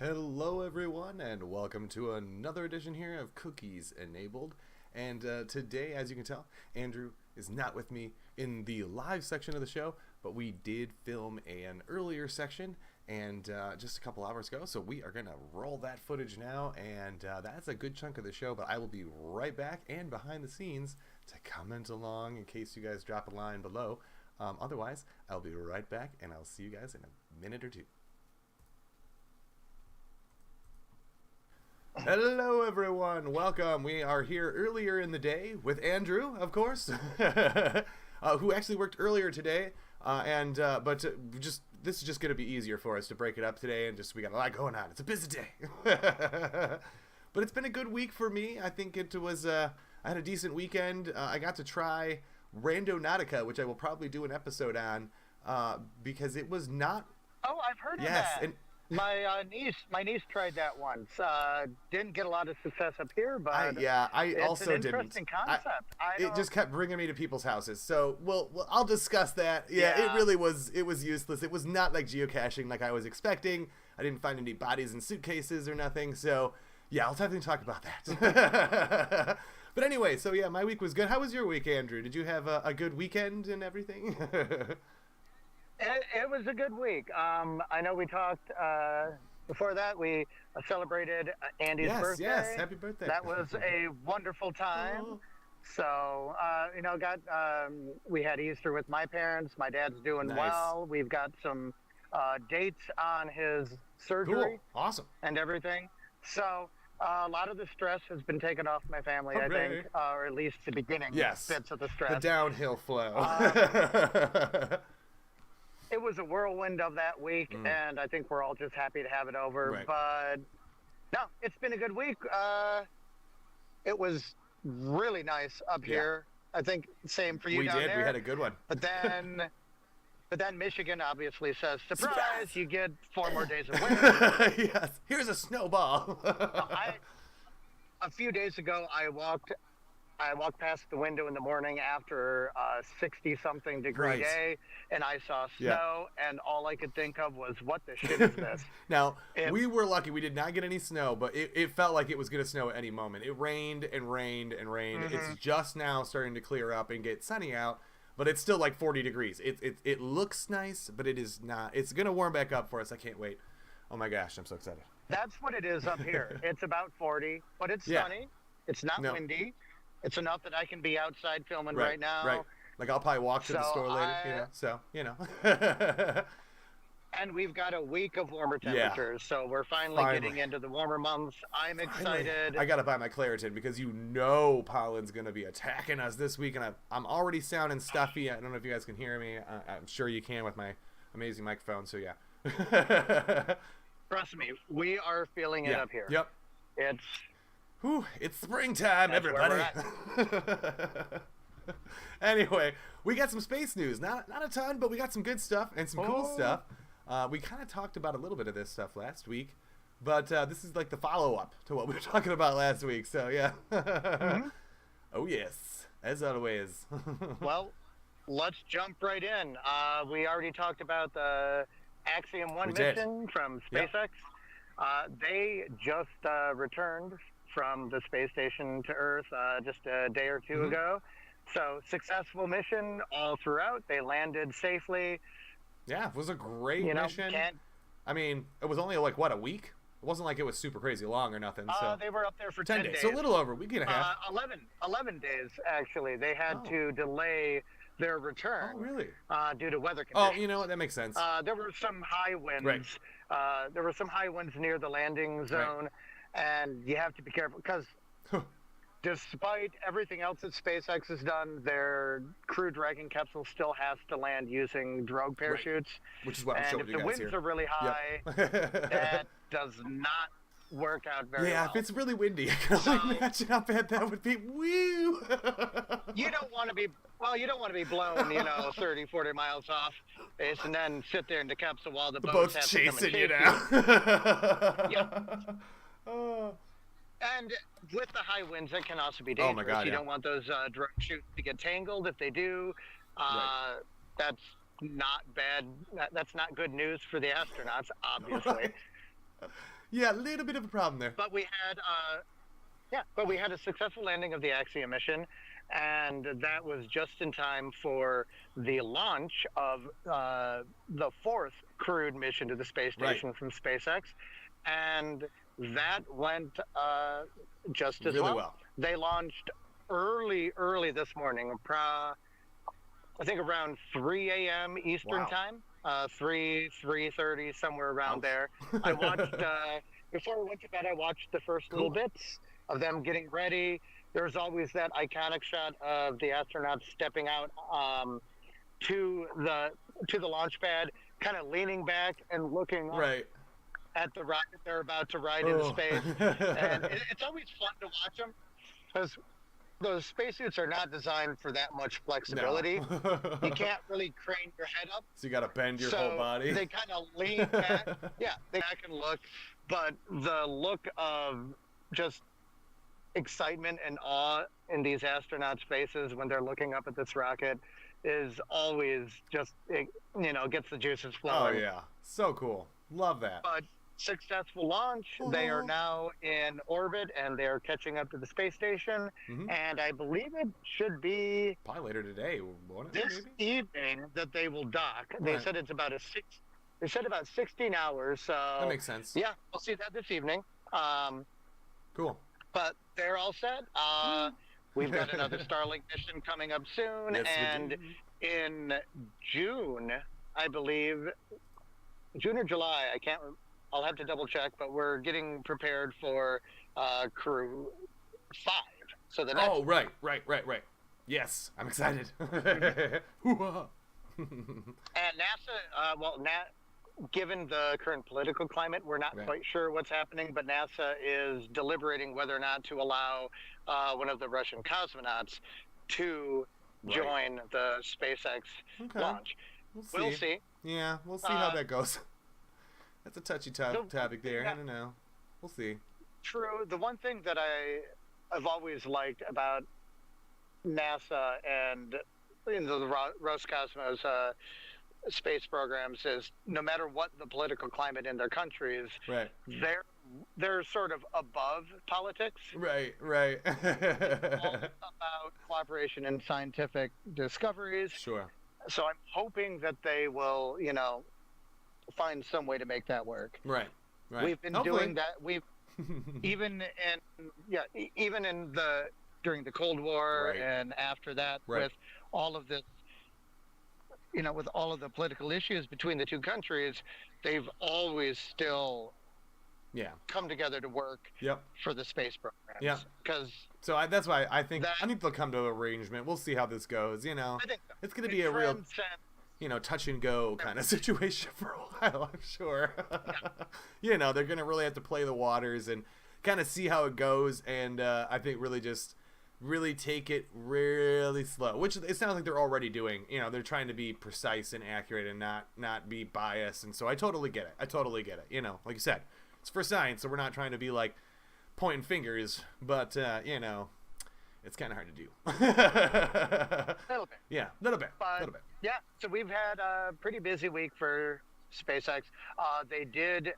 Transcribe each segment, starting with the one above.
Hello everyone and welcome to another edition here of Cookies Enabled. And today, as you can tell, Andrew is not with me in the live section of the show, but we did film an earlier section and just a couple hours ago, so we are going to roll that footage now, and that's a good chunk of the show, but I will be right back and behind the scenes to comment along in case you guys drop a line below. Otherwise, I'll be right back and I'll see you guys in a minute or two. Hello everyone, welcome. We are here earlier in the day with Andrew, of course, who actually worked earlier today, but this is just going to be easier for us to break it up today, and we got a lot going on. It's a busy day. But it's been a good week for me. I think it was, I had a decent weekend. I got to try Randonautica, which I will probably do an episode on, because it was not... Oh, I've heard of that. And my niece tried that once. Didn't get a lot of success up here, but I also didn't. It's an interesting concept. It just kept bringing me to people's houses. So, well, I'll discuss that. Yeah, it really was. It was useless. It was not like geocaching like I was expecting. I didn't find any bodies in suitcases or nothing. So, yeah, I'll definitely talk about that. But anyway, so yeah, my week was good. How was your week, Andrew? Did you have a good weekend and everything? It was a good week. I know we talked before that. We celebrated Andy's birthday. Yes, happy birthday. That was a wonderful time. Oh. So, we had Easter with my parents. My dad's doing well. We've got some dates on his surgery. Cool. Awesome. And everything. So, a lot of the stress has been taken off my family, I think, or at least the beginning bits of the stress. The downhill flow. It was a whirlwind of that week, and I think we're all just happy to have it over. Right. But no, it's been a good week. It was really nice up here. I think same for you down there. We had a good one. But then Michigan obviously says, surprise, you get 4 more days of winter. Yes, here's a snowball. A few days ago, I walked past the window in the morning after a 60-something degree day, and I saw snow, and all I could think of was, what the shit is this? Now, we were lucky. We did not get any snow, but it felt like it was going to snow at any moment. It rained and rained and rained. It's just now starting to clear up and get sunny out, but it's still like 40 degrees. It looks nice, but it is not. It's going to warm back up for us. I can't wait. Oh, my gosh. I'm so excited. That's what it is up here. It's about 40, but it's sunny. It's not windy. It's enough that I can be outside filming right now. Right. Like I'll probably walk to the store later, So, And we've got a week of warmer temperatures, so we're finally getting into the warmer months. I'm excited. I got to buy my Claritin because pollen's going to be attacking us this week, and I'm already sounding stuffy. I don't know if you guys can hear me. I'm sure you can with my amazing microphone, so yeah. Trust me, we are feeling it up here. Yep. It's springtime, everybody. Anyway, we got some space news. Not a ton, but we got some good stuff and some cool stuff. We kind of talked about a little bit of this stuff last week, but this is like the follow-up to what we were talking about last week. So, yeah. Oh, yes. As always. Well, let's jump right in. We already talked about the Axiom 1 mission from SpaceX. They just returned from the space station to Earth just a day or two ago. So successful mission all throughout. They landed safely. Yeah, it was a great mission. I mean, it was only like, a week? It wasn't like it was super crazy long or nothing. So they were up there for 10 days. So a little over a week and a half. 11 days, actually. They had to delay their return. Oh, really? Due to weather conditions. Oh, you know what? That makes sense. There were some high winds. There were some high winds near the landing zone. And you have to be careful because despite everything else that SpaceX has done, their Crew Dragon capsule still has to land using drogue parachutes. Which is what I'm showing you guys here. And if the winds are really high, that does not work out very well. Yeah, if it's really windy, I can only imagine how bad that would be. Woo! You don't want to be blown, 30, 40 miles off base and then sit there in the capsule while the boats have to come and chase you down. Yep. And with the high winds, that can also be dangerous. Oh my God, you don't want those drogue chutes to get tangled. If they do, that's not bad. That's not good news for the astronauts, obviously. Yeah, a little bit of a problem there. But we had a successful landing of the Axiom mission, and that was just in time for the launch of the fourth crewed mission to the space station from SpaceX, and that went just as really well. They launched early this morning, I think around 3 a.m. Eastern time, 3:30, somewhere around there. I watched, before I went to bed, I watched the first little bits of them getting ready. There's always that iconic shot of the astronauts stepping out to the launch pad, kind of leaning back and looking up at the rocket they're about to ride into space. And it's always fun to watch them, because those spacesuits are not designed for that much flexibility. No. You can't really crane your head up. So you got to bend your whole body. They kind of lean back. They back and look. But the look of just excitement and awe in these astronauts' faces when they're looking up at this rocket is always just, gets the juices flowing. Oh, yeah. So cool. Love that. But successful launch. They are now in orbit, and they're catching up to the space station. And I believe it should be probably later today, won't it? This evening that they will dock. They said it's about about 16 hours. So that makes sense. Yeah, we'll see that this evening. Cool. But they're all set. We've got another Starlink mission coming up soon, and in June, I believe, June or July, I'll have to double check, but we're getting prepared for Crew 5. So the next. Oh, right. Yes, I'm excited. And NASA, given the current political climate, we're not quite sure what's happening, but NASA is deliberating whether or not to allow one of the Russian cosmonauts to join the SpaceX launch. We'll see. Yeah, we'll see how that goes. That's a touchy topic there. I don't know. We'll see. True. The one thing that I've always liked about NASA and the Roscosmos space programs is no matter what the political climate in their countries, they're sort of above politics. Right. It's all about cooperation in scientific discoveries. Sure. So I'm hoping that they will, find some way to make that work. Right. We've been doing that. We've even during the Cold War and after that with all of this, with all of the political issues between the two countries, they've always still come together to work for the space programs. Yeah. So that's why I think they'll come to an arrangement. We'll see how this goes. I think so. It's going to be a real touch and go kind of situation for a while, I'm sure. They're going to really have to play the waters and kind of see how it goes, and I think really take it really slow, which it sounds like they're already doing. They're trying to be precise and accurate and not be biased, and so I totally get it. Like you said, it's for science, so we're not trying to be like pointing fingers, but it's kind of hard to do. A little bit. Yeah, a little bit. Yeah, so we've had a pretty busy week for SpaceX. They did,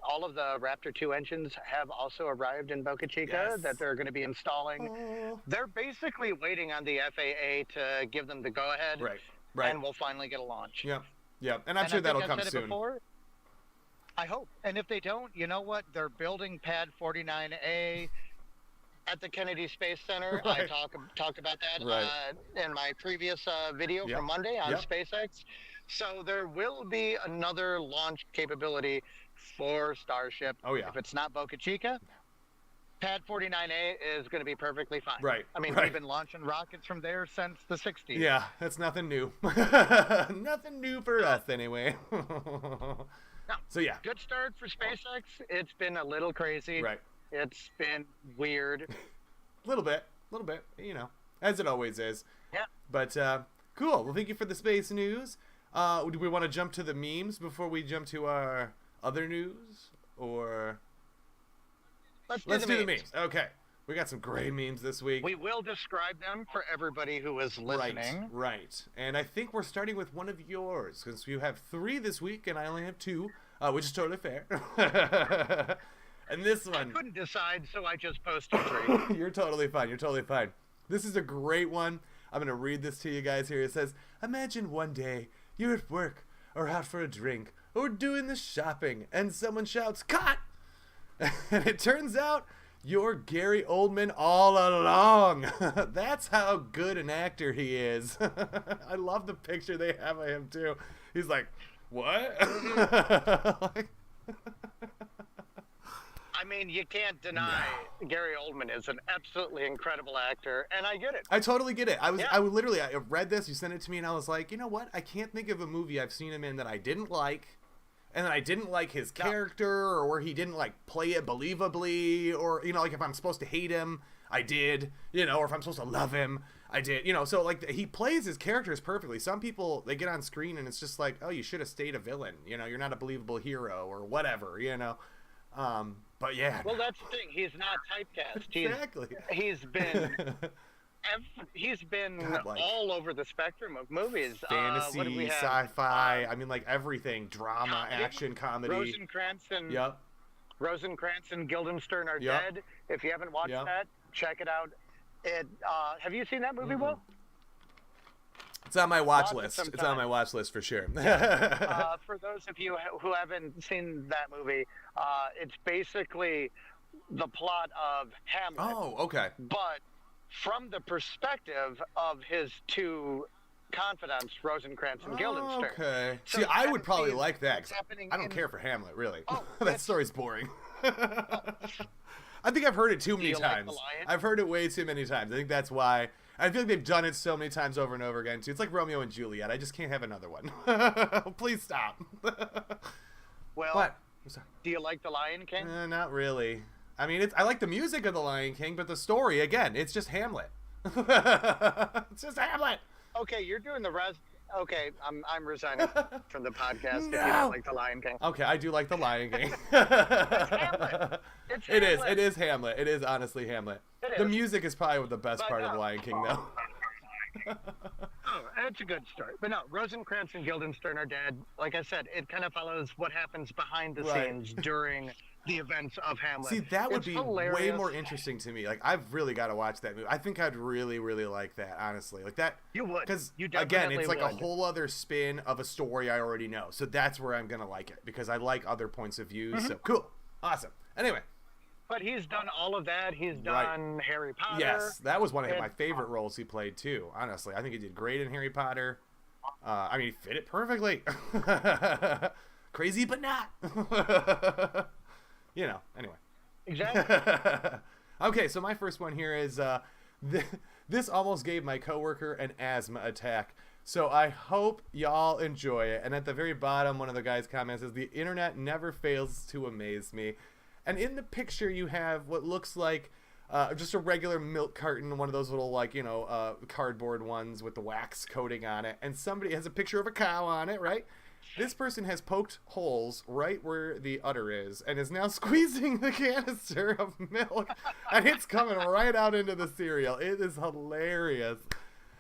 all of the Raptor 2 engines have also arrived in Boca Chica that they're going to be installing. They're basically waiting on the FAA to give them the go-ahead. Right. And we'll finally get a launch. Yeah, and I'm sure that'll come soon. Before, I hope. And if they don't, you know what? They're building Pad 49A at the Kennedy Space Center. I talked about that in my previous video from Monday on SpaceX. So there will be another launch capability for Starship. Oh, yeah. If it's not Boca Chica, Pad 49A is going to be perfectly fine. Right. I mean, we've been launching rockets from there since the 60s. Yeah, that's nothing new. Nothing new for us, anyway. No. So, yeah. Good start for SpaceX. It's been a little crazy. Right. It's been weird. A little bit, as it always is. Yeah. But, cool. Well, thank you for the space news. Do we want to jump to the memes before we jump to our other news? Or let's do the memes. Okay. We got some great memes this week. We will describe them for everybody who is listening. Right. And I think we're starting with one of yours, because you have 3 this week and I only have 2, which is totally fair. And this I one, couldn't decide, so I just posted 3. you're totally fine. You're totally fine. This is a great one. I'm going to read this to you guys here. It says, imagine one day you're at work or out for a drink or doing the shopping and someone shouts, cut! And it turns out you're Gary Oldman all along. That's how good an actor he is. I love the picture they have of him too. He's like, what? I mean, you can't deny Gary Oldman is an absolutely incredible actor, and I get it. I totally get it. I read this, you sent it to me, and I was like, you know what? I can't think of a movie I've seen him in that I didn't like, and that I didn't like his character, or where he didn't, like, play it believably, or, you know, like, if I'm supposed to hate him, I did, you know, or if I'm supposed to love him, I did, you know, so, like, he plays his characters perfectly. Some people, they get on screen, and it's just like, oh, you should have stayed a villain, you know, you're not a believable hero, or whatever, you know, but yeah. Well, that's the thing. He's not typecast. Exactly. He's been all over the spectrum of movies. Fantasy, sci-fi. I mean, like everything. Drama, action, comedy. Rosencrantz and Guildenstern are dead. If you haven't watched that, check it out. Have you seen that movie, Will? It's on my watch list. It's on my watch list for sure. For those of you who haven't seen that movie, it's basically the plot of Hamlet. Oh, okay. But from the perspective of his 2 confidants, Rosencrantz and Guildenstern. Okay. So see, I would probably like that. I don't care for Hamlet, really. Oh, that story's boring. I think I've heard it too many times. Like The Lion? I've heard it way too many times. I think that's why. I feel like they've done it so many times over and over again, too. It's like Romeo and Juliet. I just can't have another one. Please stop. Well, what? Do you like The Lion King? Not really. I mean, I like the music of The Lion King, but the story, again, it's just Hamlet. It's just Hamlet. Okay, you're doing the rest. Okay, I'm resigning from the podcast if you don't like The Lion King. Okay, I do like The Lion King. It's Hamlet. It is Hamlet. It is honestly Hamlet. The music is probably the best part of The Lion King, though. Oh, that's a good start. But no, Rosencrantz and Guildenstern are dead. Like I said, it kind of follows what happens behind the scenes during the events of Hamlet. See, that would be way more interesting to me. Like, I've really got to watch that movie. I think I'd really, really like that, honestly. Like that. You would. Because, you again, it's like would. a whole other spin of a story I already know. So that's where I'm going to like it. Because I like other points of view. So, cool. Awesome. Anyway. But he's done all of that. He's done Harry Potter. Yes, that was one of my favorite roles he played, too, honestly. I think he did great in Harry Potter. I mean, he fit it perfectly. Crazy, but not. You know, anyway. Exactly. Okay, so my first one here is, this almost gave my coworker an asthma attack. So I hope y'all enjoy it. And at the very bottom, one of the guys comments is, the internet never fails to amaze me. And in the picture, you have what looks like just a regular milk carton, one of those little, like, you know, cardboard ones with the wax coating on it. And somebody has a picture of a cow on it, right? This person has poked holes right where the udder is and is now squeezing the canister of milk. And it's coming right out into the cereal. It is hilarious.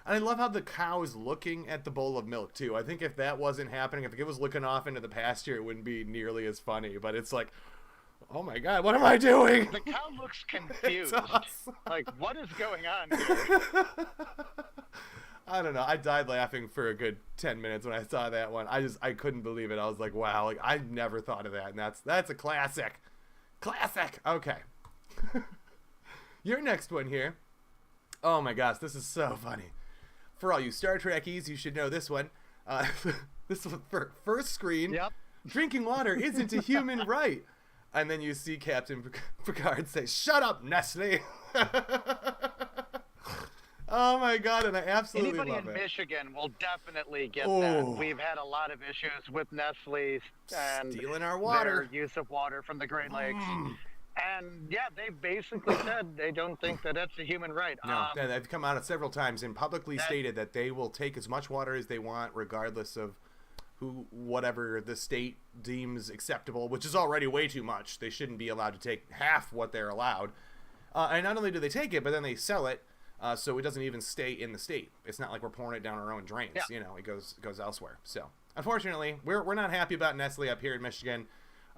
And I love how the cow is looking at the bowl of milk, too. I think if that wasn't happening, if it was looking off into the pasture, it wouldn't be nearly as funny. But it's like, oh my God, what am I doing? The cow looks confused. Awesome. Like, what is going on here? I don't know. I died laughing for a good 10 minutes when I saw that one. I couldn't believe it. I was like, wow, like I never thought of that. And that's a classic. Classic. Okay. Your next one here. Oh my gosh, this is so funny. For all you Star Trekkies, you should know this one. This was for first screen. Yep. Drinking water isn't a human right. And then you see Captain Picard say, "Shut up, Nestle." Oh my God, and I absolutely love it. Anybody in Michigan will definitely get that. We've had a lot of issues with Nestle and stealing our water, their use of water from the Great Lakes. And yeah, they basically said they don't think that that's a human right. No, they've come out several times and publicly stated that they will take as much water as they want, regardless of whatever the state deems acceptable, which is already way too much. They shouldn't be allowed to take half what they're allowed. And not only do they take it, but then they sell it, so it doesn't even stay in the state. It's not like we're pouring it down our own drains. Yeah. You know, it goes elsewhere. So unfortunately, we're not happy about Nestle up here in Michigan.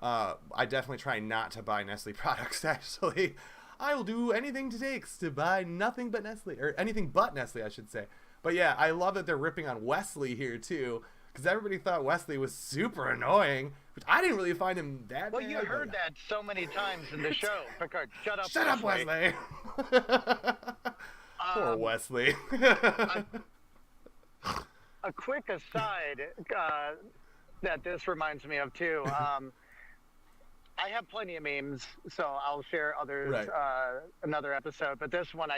I definitely try not to buy Nestle products, actually. I will do anything it takes to buy nothing but Nestle, or anything but Nestle, I should say. But yeah, I love that they're ripping on Wesley here, too, because everybody thought Wesley was super annoying, which I didn't really find him that Well, bad. you heard that so many times in the show. Picard, shut up, Shut up, Wesley! Poor Wesley. A quick aside that this reminds me of, too. I have plenty of memes, so I'll share others another episode. But this one,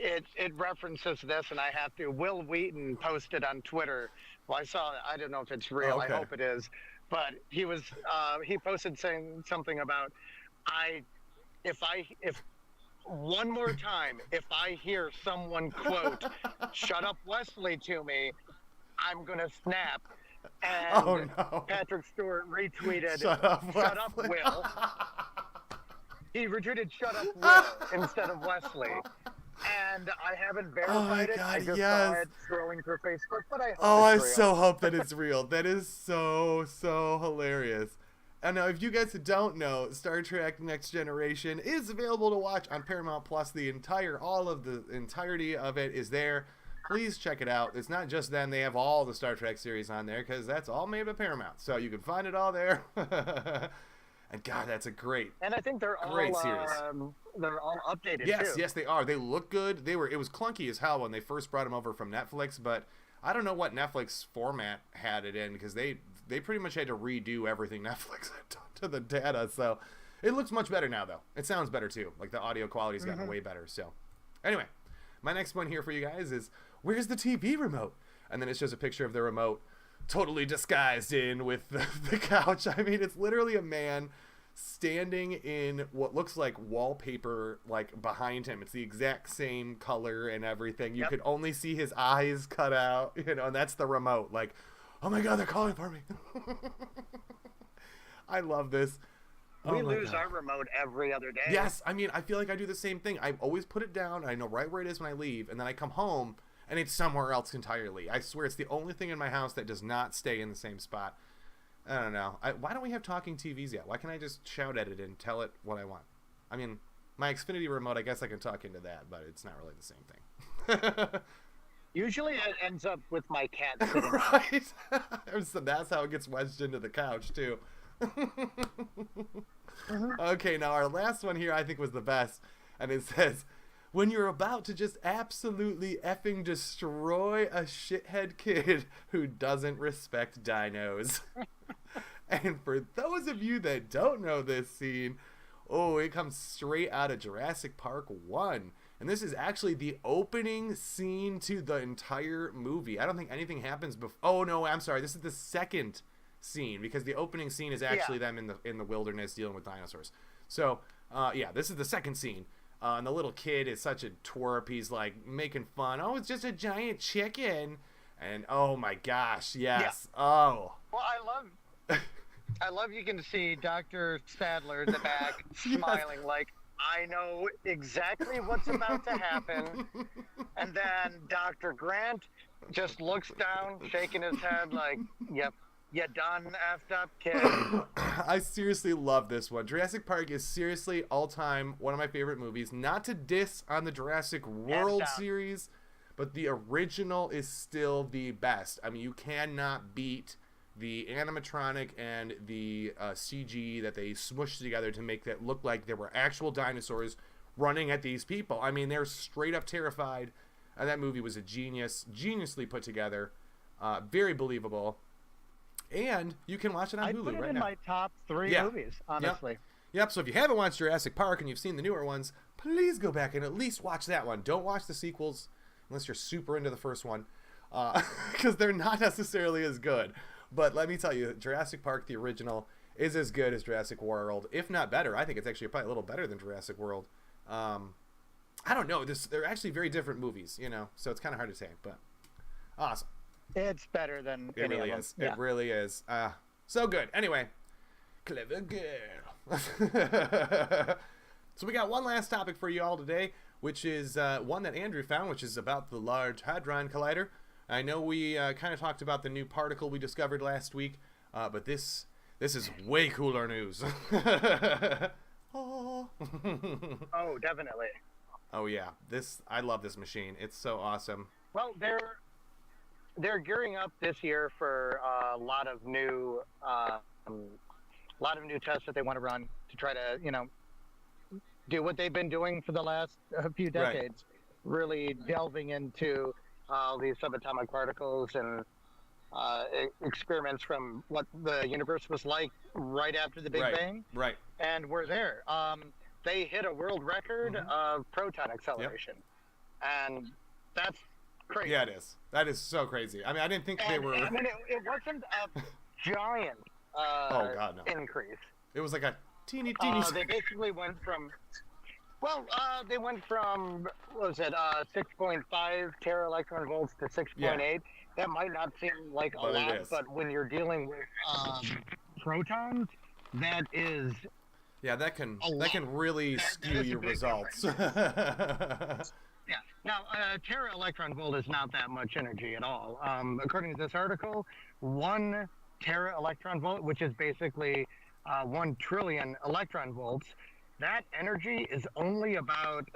it references this, and I have to. Will Wheaton posted on Twitter. Well, I saw it. I don't know if it's real. Okay. I hope it is. But he posted saying something about if one more time, if I hear someone quote, "Shut up, Wesley," to me, I'm gonna snap. And Patrick Stewart retweeted, "Shut up, Will." He retweeted, "Shut up, Will," instead of Wesley. And I haven't verified it. I just saw it scrolling through Facebook, but I hope it's real. So hope that it's real. That is so hilarious. And now, if you guys don't know, Star Trek Next Generation is available to watch on Paramount Plus. All of the entirety of it is there. Please check it out. It's not just them. They have all the Star Trek series on there because that's all made by Paramount. So you can find it all there. And God, that's a great, and I think they're great all series. They're all updated Yes, too. yes, they are. They look good. It was clunky as hell when they first brought them over from Netflix, but I don't know what Netflix format had it in because they pretty much had to redo everything Netflix had done to the data. So it looks much better now, though. It sounds better too. Like the audio quality's gotten way better. So anyway, my next one here for you guys is, where's the TV remote? And then it shows a picture of the remote totally disguised in with the couch. I mean, it's literally a man standing in what looks like wallpaper, like behind him. It's the exact same color and everything. You could only see his eyes cut out, and that's the remote. Like, oh my God, they're calling for me. I love this. We lose our remote every other day. Yes, I mean, I feel like I do the same thing. I always put it down. I know right where it is when I leave, and then I come home, and it's somewhere else entirely. I swear it's the only thing in my house that does not stay in the same spot. I don't know. Why don't we have talking TVs yet? Why can't I just shout at it and tell it what I want? I mean, my Xfinity remote, I guess I can talk into that, but it's not really the same thing. Usually it ends up with my cat sitting Right? So that's how it gets wedged into the couch, too. Okay, now our last one here I think was the best. And it says, when you're about to just absolutely effing destroy a shithead kid who doesn't respect dinos. And for those of you that don't know this scene, it comes straight out of Jurassic Park 1. And this is actually the opening scene to the entire movie. I don't think anything happens before. Oh, no, I'm sorry. This is the second scene because the opening scene is actually them in the wilderness dealing with dinosaurs. So, this is the second scene. And the little kid is such a twerp. He's like making fun. Oh, it's just a giant chicken. And oh my gosh, yes. Yeah. Oh. Well, I love you can see Dr. Sadler in the back smiling like, I know exactly what's about to happen. And then Dr. Grant just looks down, shaking his head like, yep. You done effed up, kid. I seriously love this one. Jurassic Park is seriously all-time one of my favorite movies. Not to diss on the Jurassic World series, but the original is still the best. I mean, you cannot beat the animatronic and the CG that they smushed together to make that look like there were actual dinosaurs running at these people. I mean, they're straight up terrified. And that movie was a geniusly put together. Very believable. And you can watch it on Hulu right now. I put it in my top 3 movies, honestly. Yep, so if you haven't watched Jurassic Park and you've seen the newer ones, please go back and at least watch that one. Don't watch the sequels unless you're super into the first one, because they're not necessarily as good. But let me tell you, Jurassic Park, the original, is as good as Jurassic World, if not better. I think it's actually probably a little better than Jurassic World. I don't know. They're actually very different movies, so it's kind of hard to say, but awesome. It's better than it really is. Yeah. It really is. So good. Anyway, clever girl. So we got one last topic for you all today, which is one that Andrew found, which is about the Large Hadron Collider. I know we kind of talked about the new particle we discovered last week, but this This is way cooler news. Oh. Oh, definitely. Oh yeah, I love this machine. It's so awesome. Well, they're gearing up this year for a lot of new tests that they want to run to try to, do what they've been doing for the last few decades, really delving into these subatomic particles and experiments from what the universe was like right after the Big Bang. Right. And we're there. They hit a world record of proton acceleration. And that's crazy. Yeah, it is. That is so crazy. I mean, I didn't think they were... I mean, it wasn't a giant oh, God, no. increase. It was like a teeny... They basically went from... Well, they went from, what was it, 6.5 tera electron volts to 6.8. Yeah. That might not seem like a lot, but when you're dealing with protons, that is... Yeah, that can really skew your results. Yeah. Now, tera electron volt is not that much energy at all. According to this article, 1 tera electron volt, which is basically 1 trillion electron volts, that energy is only about,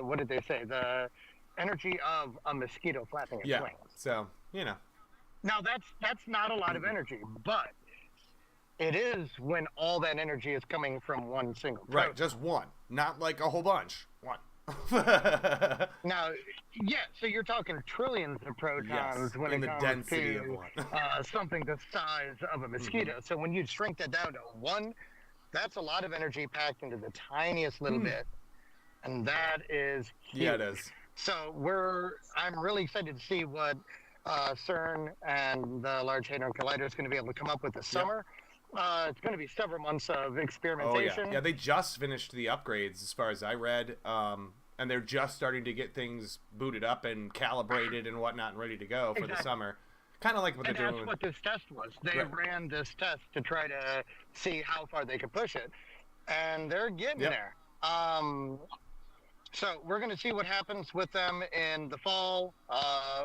what did they say? The energy of a mosquito flapping its wings. So, Now, that's not a lot of energy, but it is when all that energy is coming from one single proton. Right, just one. Not like a whole bunch. One. Now, so you're talking trillions of protons when it comes density to of one. something the size of a mosquito. So when you shrink that down to 1, that's a lot of energy packed into the tiniest little bit. And that is huge. Yeah, it is. So I'm really excited to see what CERN and the Large Hadron Collider is going to be able to come up with this summer. It's going to be several months of experimentation. Oh, yeah. They just finished the upgrades, as far as I read, and they're just starting to get things booted up and calibrated and whatnot and ready to go for the summer. Kind of like what they're doing. That's what this test was. They ran this test to try to see how far they could push it, and they're getting there. So we're going to see what happens with them in the fall,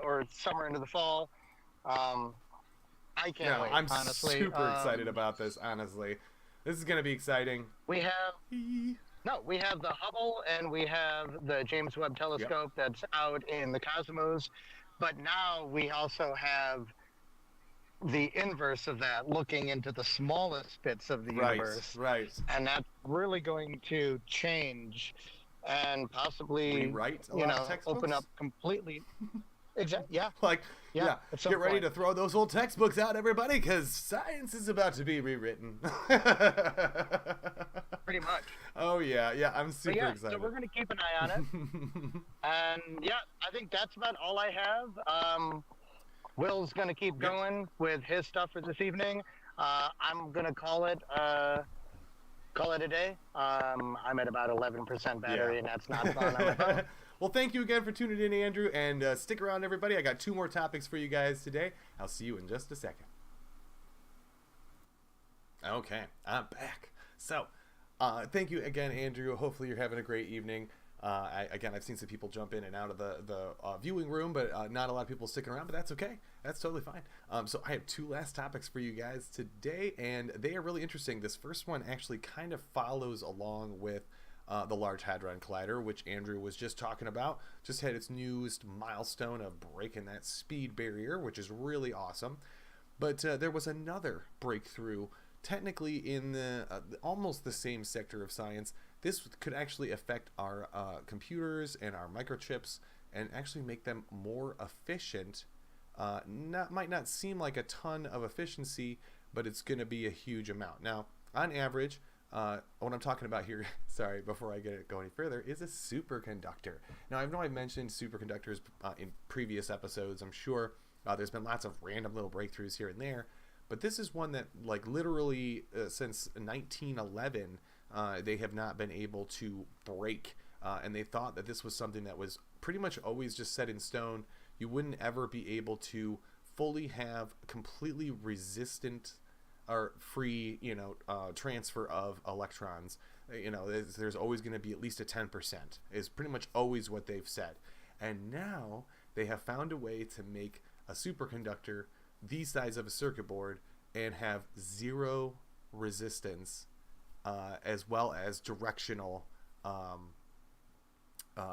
or summer into the fall. I can't wait, I'm honestly. super excited about this, honestly. This is going to be exciting. We have the Hubble and we have the James Webb Telescope that's out in the cosmos. But now we also have the inverse of that, looking into the smallest bits of the universe. Right. And that's really going to change and possibly, open up completely... Exactly. Yeah. Get ready to throw those old textbooks out, everybody, because science is about to be rewritten. Pretty much. Oh yeah. I'm super excited. So we're gonna keep an eye on it. And I think that's about all I have. Will's gonna keep going with his stuff for this evening. I'm gonna call it a day. I'm at about 11% battery, and that's not fun on my phone. Well, thank you again for tuning in, Andrew, and stick around, everybody. I got 2 more topics for you guys today. I'll see you in just a second. Okay, I'm back. So, thank you again, Andrew. Hopefully you're having a great evening. I've seen some people jump in and out of the viewing room, but not a lot of people sticking around, but that's okay. That's totally fine. So I have 2 last topics for you guys today, and they are really interesting. This first one actually kind of follows along with the Large Hadron Collider, which Andrew was just talking about. Just had its newest milestone of breaking that speed barrier, which is really awesome. But there was another breakthrough, technically in the almost the same sector of science. This could actually affect our computers and our microchips and actually make them more efficient. Might not seem like a ton of efficiency, but it's going to be a huge amount. Now, on average, what I'm talking about here, sorry, before I go any further, is a superconductor. Now, I know I've mentioned superconductors in previous episodes. I'm sure there's been lots of random little breakthroughs here and there, but this is one that, like, literally since 1911, they have not been able to break, and they thought that this was something that was pretty much always just set in stone. You wouldn't ever be able to fully have completely resistant or free, transfer of electrons. There's always going to be at least a 10%, is pretty much always what they've said. And now they have found a way to make a superconductor the size of a circuit board and have 0 resistance, as well as directional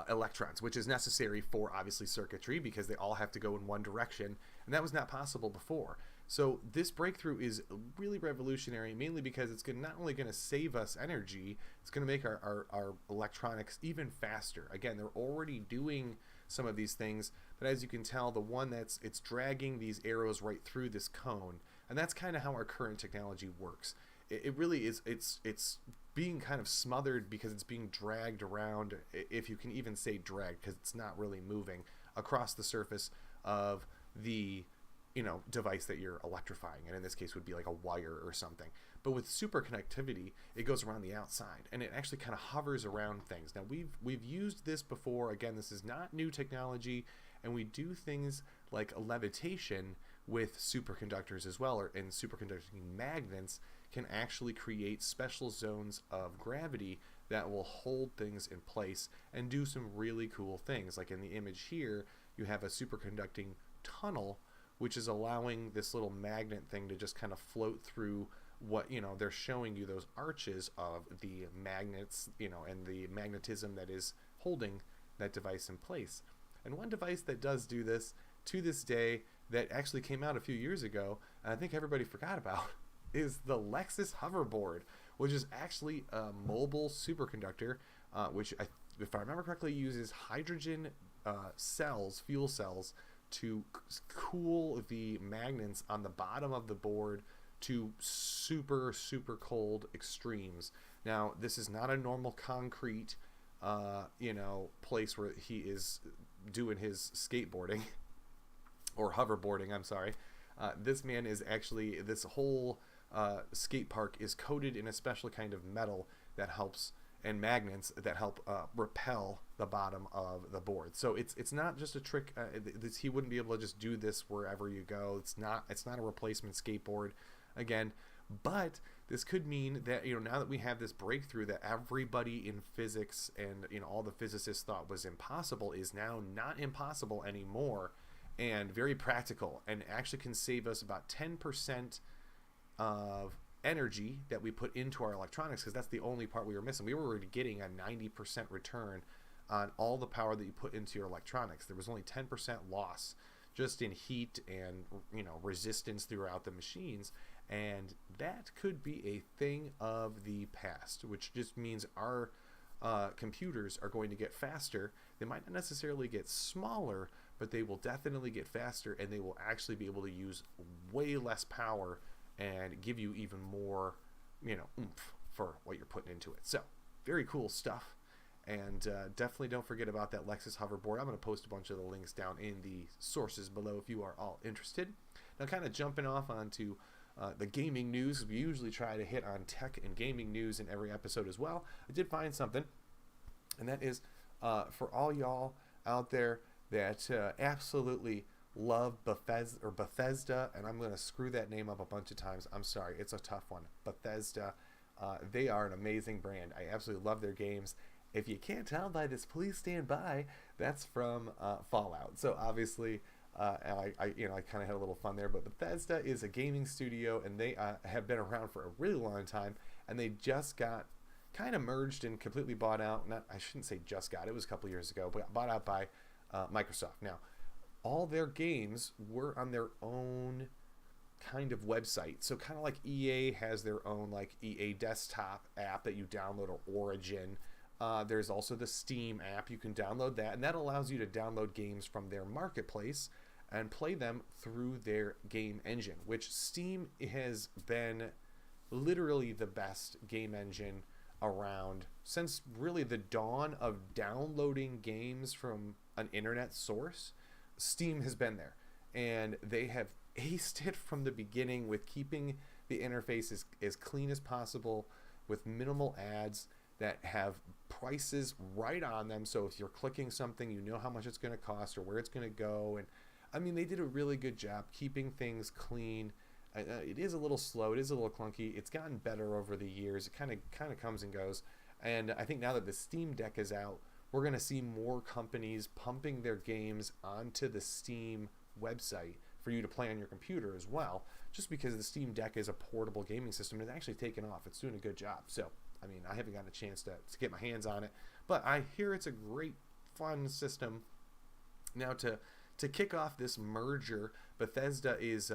electrons, which is necessary for obviously circuitry because they all have to go in one direction, and that was not possible before. So this breakthrough is really revolutionary, mainly because it's not only going to save us energy, it's going to make our electronics even faster. Again, they're already doing some of these things, but as you can tell, the one it's dragging these arrows right through this cone, and that's kind of how our current technology works. It really is, it's being kind of smothered because it's being dragged around, if you can even say drag, because it's not really moving across the surface of the device that you're electrifying, and in this case would be like a wire or something. But with superconductivity, it goes around the outside, and it actually kind of hovers around things. Now we've used this before. Again, this is not new technology, and we do things like levitation with superconductors as well, and superconducting magnets can actually create special zones of gravity that will hold things in place and do some really cool things. Like in the image here, you have a superconducting tunnel, which is allowing this little magnet thing to just kind of float through what, they're showing you those arches of the magnets, and the magnetism that is holding that device in place. And one device that does do this to this day that actually came out a few years ago, and I think everybody forgot about, is the Lexus Hover-board, which is actually a mobile superconductor, which, if I remember correctly, uses hydrogen fuel cells, to cool the magnets on the bottom of the board to super cold extremes. Now, this is not a normal concrete place where he is doing his skateboarding or hoverboarding, I'm sorry. This man is actually, this whole skate park is coated in a special kind of metal that helps, and magnets that help repel the bottom of the board. So it's not just a trick. He wouldn't be able to just do this wherever you go. It's not a replacement skateboard, again. But this could mean that now that we have this breakthrough that everybody in physics and all the physicists thought was impossible is now not impossible anymore, and very practical, and actually can save us about 10% of energy that we put into our electronics, because that's the only part we were missing. We were already getting a 90% return on all the power that you put into your electronics. There was only 10% loss just in heat and resistance throughout the machines, and that could be a thing of the past, which just means our computers are going to get faster. They might not necessarily get smaller, but they will definitely get faster, and they will actually be able to use way less power and give you even more, oomph for what you're putting into it. So, very cool stuff. And definitely don't forget about that Lexus Hover-board. I'm going to post a bunch of the links down in the sources below if you are all interested. Now, kind of jumping off onto the gaming news. We usually try to hit on tech and gaming news in every episode as well. I did find something, and that is for all y'all out there that absolutely love Bethesda, and I'm going to screw that name up a bunch of times. I'm sorry, it's a tough one. Bethesda, they are an amazing brand. I absolutely love their games. If you can't tell by this "Please Stand By," that's from Fallout. So obviously, I kind of had a little fun there. But Bethesda is a gaming studio, and they have been around for a really long time, and they just got kind of merged and completely bought out. I shouldn't say just got. It was a couple years ago, but bought out by Microsoft. Now, all their games were on their own kind of website. So kind of like EA has their own like EA desktop app that you download, or Origin. There's also the Steam app. You can download that, and that allows you to download games from their marketplace and play them through their game engine, which Steam has been literally the best game engine around since really the dawn of downloading games from an internet source. Steam has been there, and they have aced it from the beginning with keeping the interface as clean as possible, with minimal ads that have prices right on them. So if you're clicking something, you know how much it's going to cost or where it's going to go. And I mean, they did a really good job keeping things clean. It is a little slow. It is a little clunky. It's gotten better over the years. It kind of comes and goes. And I think now that the Steam Deck is out, we're going to see more companies pumping their games onto the Steam website for you to play on your computer as well, just because the Steam Deck is a portable gaming system and it's actually taken off. It's doing a good job. So, I mean, I haven't gotten a chance to get my hands on it, but I hear it's a great, fun system. Now, to kick off this merger, Bethesda is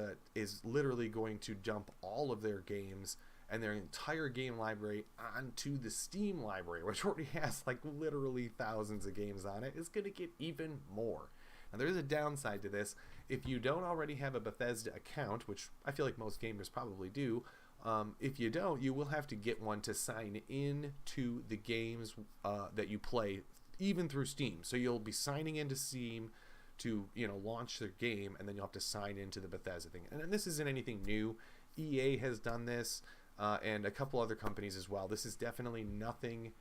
literally going to dump all of their games and their entire game library onto the Steam library, which already has like literally thousands of games on it. It's going to get even more. Now, there is a downside to this. If you don't already have a Bethesda account, which I feel like most gamers probably do, if you don't, you will have to get one to sign in to the games that you play, even through Steam. So you'll be signing into Steam to, you know, launch their game, and then you'll have to sign into the Bethesda thing. And this isn't anything new. EA has done this, and a couple other companies as well. This is definitely nothing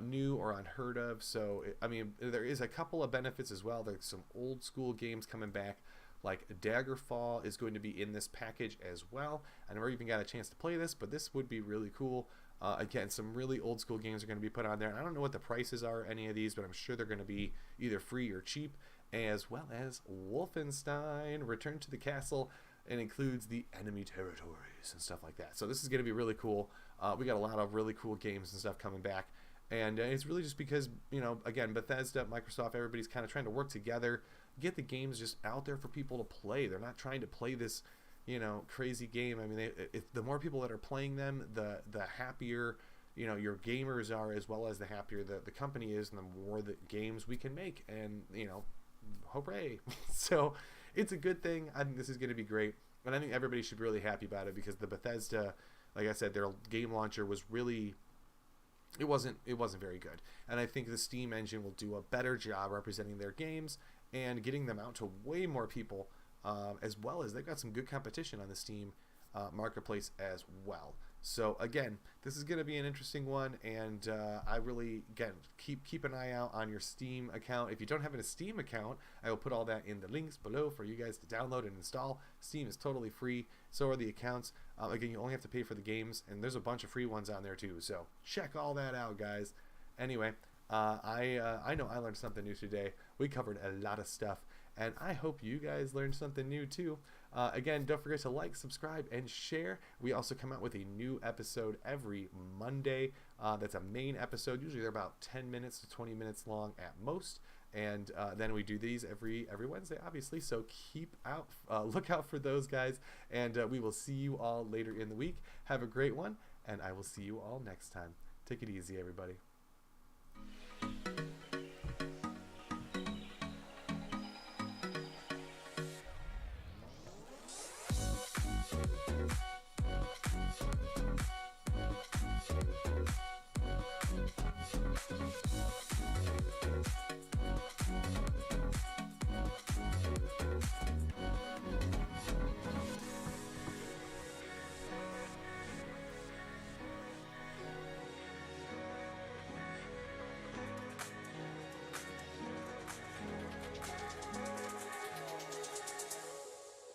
new or unheard of. So, I mean, there is a couple of benefits as well. There's some old school games coming back, like Daggerfall is going to be in this package as well. I never even got a chance to play this, but this would be really cool. Again, some really old school games are going to be put on there. I don't know what the prices are, any of these, but I'm sure they're going to be either free or cheap, as well as Wolfenstein Return to the Castle, and includes the enemy territories and stuff like that. So this is going to be really cool. We got a lot of really cool games and stuff coming back. And it's really just because, you know, again, Bethesda, Microsoft, everybody's kind of trying to work together, get the games just out there for people to play. They're not trying to play this, you know, crazy game. I mean, the more people that are playing them, the happier, you know, your gamers are, as well as the happier the company is, and the more the games we can make. And, you know, hooray. So it's a good thing. I think this is going to be great. And I think everybody should be really happy about it, because the Bethesda, like I said, their game launcher was really... It wasn't very good, and I think the Steam engine will do a better job representing their games and getting them out to way more people, as well as they've got some good competition on the Steam marketplace as well. So again, this is going to be an interesting one, and I really, again, keep an eye out on your Steam account. If you don't have a Steam account, I will put all that in the links below for you guys to download and install. Steam is totally free, so are the accounts. Again, you only have to pay for the games, and there's a bunch of free ones on there too, so check all that out, guys. Anyway, I know I learned something new today. We covered a lot of stuff, and I hope you guys learned something new too. Again, don't forget to like, subscribe, and share. We also come out with a new episode every Monday. That's a main episode. Usually they're about 10 minutes to 20 minutes long at most. And then we do these every Wednesday, obviously. So look out for those, guys. And we will see you all later in the week. Have a great one, and I will see you all next time. Take it easy, everybody.